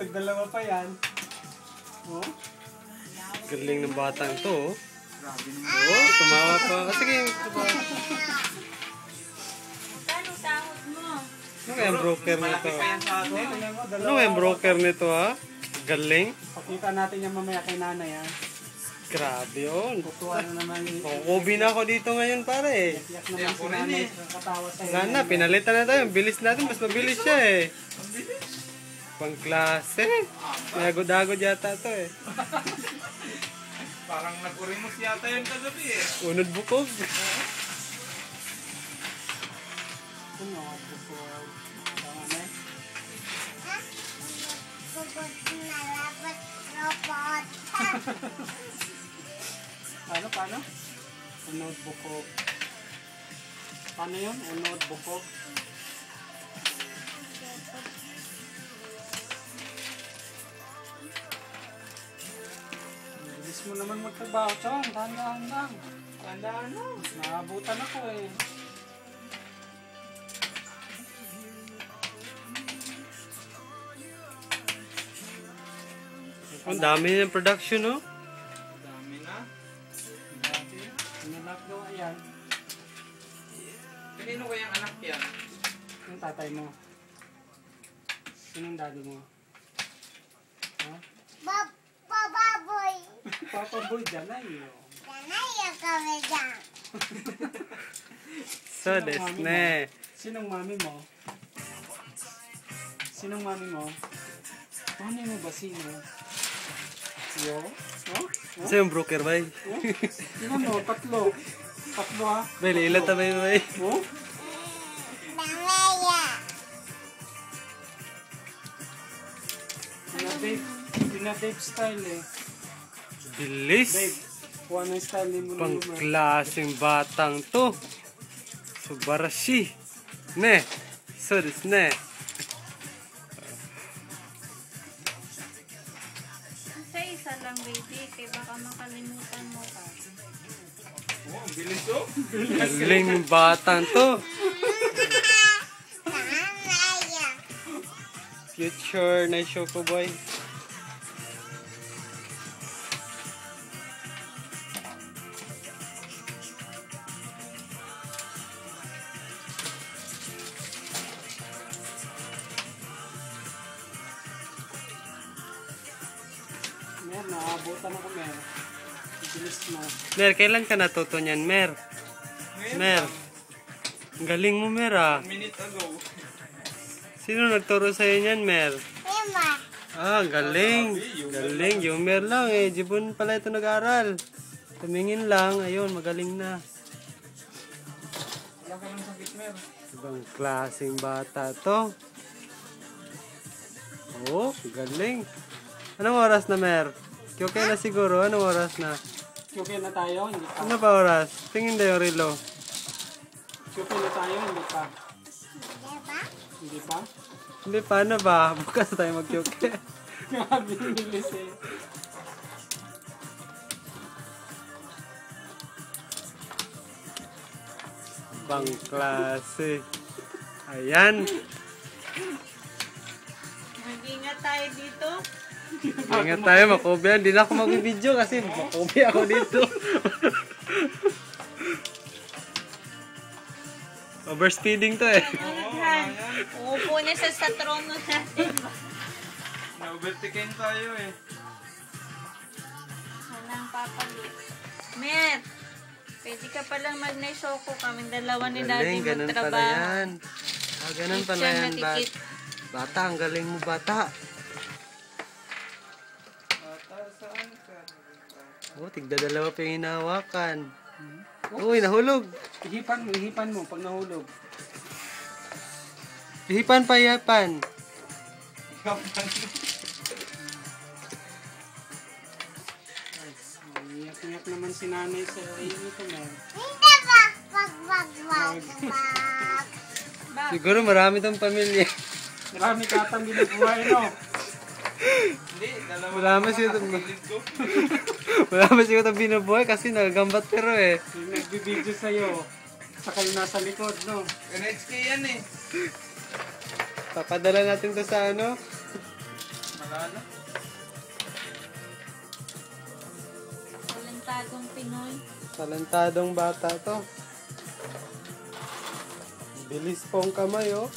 Tagdalawa pa yan. Oh? Galing ng batang to. Oh, tumawa pa. Sige, tumawa. Kano sahod mo? Ano kaya ang broker nito? Ano Dalawa. kaya ang broker nito ha? Galing. Pakita natin yan mamaya kay nanay ha. Grabe yun. Tutuwa na naman. Kukubi na ako dito ngayon pare. Iyak naman si nanay. Katawa sa'yo. Wala na, pinalitan na tayo. Bilis natin, mas mabilis siya eh. Pangklase. Nagod-agod yata to eh. Parang nag-urimos yata yun kagabi eh. Unod bukog. Ano? Tutuwa. Tama na eh. Paano? Unod bukog. Paano yun? Unod bukog. Bilis mo naman magtrabaho, Chong. Tandaan lang. Tandaan na. Naabutan ako eh. Ang dami ng production no? Dami na. Dati, sinulap gawa yan. Kanino kayang anak yan? Yung tatay mo. Sinong daddy mo? Ha? Baboy. Papa boy, dyan na yun. Ganaya kami dyan. So, desne. Sinong mami mo? Sinong mami mo? Mami mo ba sino? Yo? Oh? Kasi yung broker ba? Oh? Tingnan mo, tatlo. Tatlo ha? Bay, ilan ta ba yun ba? Oh? Ganaya. Pina-babe style eh. Bilis. Babe, kuha na yung style ni mo. Pangklaseng batang to. Subarashi. Ne. So, desne. Isa lang baby, kaya baka makalimutan mo ka. Oh, ang bilis oh. Galing ng batang to. Ganaya. Future na Choco Boy. Mer, naabutan ako, Mer. Bilis mo. Mer, kailan ka natuto niyan, Mer? Mer. Ang galing mo, Mer ah. 1 minute ago. Sino nagturo sa'yo niyan, Mer? Lima. Ah, galing. Galing. Yung Mer lang eh. Jibon pala ito nag-aral. Tumingin lang. Ayun, magaling na. Wala ka ng sakit, Mer. Ibang klaseng bata to. Oh, galing. Anong oras na, Mer? Okay na siguro. Anong oras na? Okay na tayo, hindi pa. Ano pa oras? Tingin na yung relo. Okay na tayo, hindi pa. Diba? Hindi pa? Hindi, paano ba? Bukas tayo mag-yuki. Grabe, bilis eh. Ibang klase. Ayan. Mag-ingat tayo dito. Ingat tayo, makobi. Hindi na ako mag-video kasi makobi ako dito. Overspeeding to eh. Alaghan. Uupo na sa trono natin. Na-overtaken tayo eh. Walang papalit. Mer, pwede ka palang mag-naisoko kaming dalawa ni Daddy Galing, ganun pala magtrabaho. yan. Ah, ganun pala yan, bata. Ang galing mo, bata. Bata, saan ka? Oh, tigda dalawa pa yung hinahawakan. Uy, nahulog. Ihipan mo pag nahulog. Hipan pa, hipan. Iyak-iyak naman si nanay sa iyo ko, Mer. Hindi ba? Wag. Siguro marami tong pamilya. Marami ka atang binubuhay, no? Hindi, dalawa. Wala mo siya itong Kapatid ko. wala mo siya itong binubuhay kasi nagagambat pero eh. Yung nagbibideo sa'yo. Saka yung nasa likod, no? NHK yan eh. Papadala natin to sa ano? Wala na. Talentadong Pinoy. Talentadong bata to. Bilis pong kamay, oh.